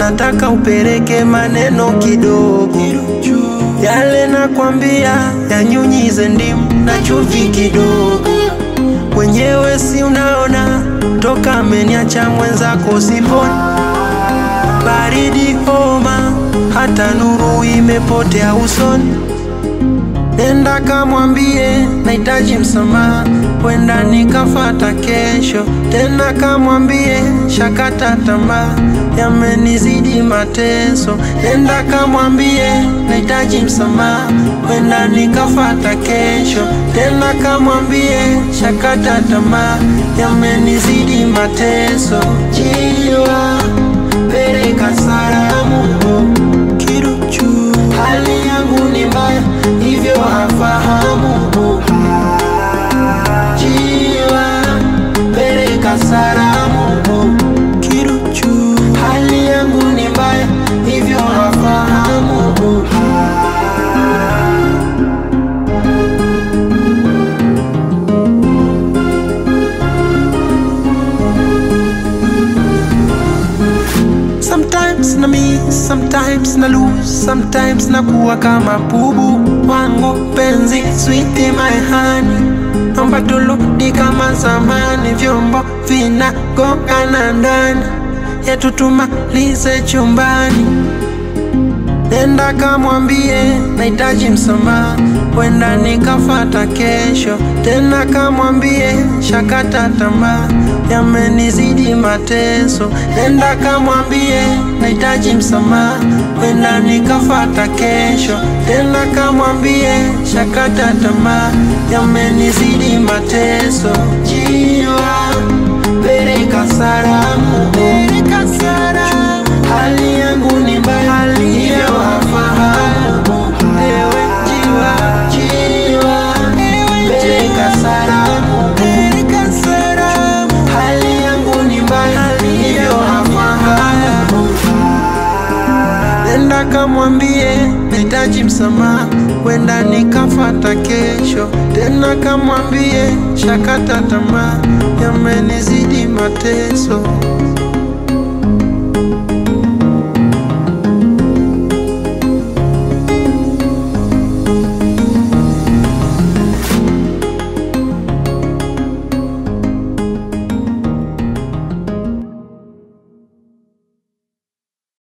nataka upeleke maneno kidogo. Yale nakwambia yanyunyize ndimu na chumvi kidogo. Mwenyewe si unaona toka ameniacha mwenzako siponi. Baridi homa hata nuru imepotea usoni. Nenda kamwambie nahitaji msamaha, wenda nikafata kesho. Tena kamwambie shakata tamaa, yamenizidi mateso. Nenda kamwambie nahitaji msamaha, wenda nikafata kesho. Tena kamwambie shakata tamaa, yamenizidi mateso. Jiwa peleka salamu Kiruchu, hali yangu ni mbaya hivyo hafahamu. Jiwa peleka salamu Kiruchu, hali yangu ni mbaya hivyo hafahamu. Sometimes na miss, sometimes na lose, sometimes na kuwa kama bubu wangu penzi, sweet in my honey. Naomba turudi kama zamani, vyombo vinagongana ndani yetu, tumalize chumbani. Nenda kamwambie nahitaji msamaha, wenda nikafata kesho. Tena kamwambie shakata tamaa, yamenizidi mateso. Nenda kamwambie nahitaji msamaha, wenda nikafata kesho. Tena kamwambie shakata tamaa, yamenizidi mateso. Jiwa peleka salamu, hali yangu ni mbaya hivyo hafahamu. Ewe jiwa, jiwa peleka salamu, hali yangu ni mbaya hivyo hafahamu. Nenda kamwambie nahitaji msamaha, wenda nikafata kesho. Tena kamwambie shakata tamaa, yamenizidi mateso.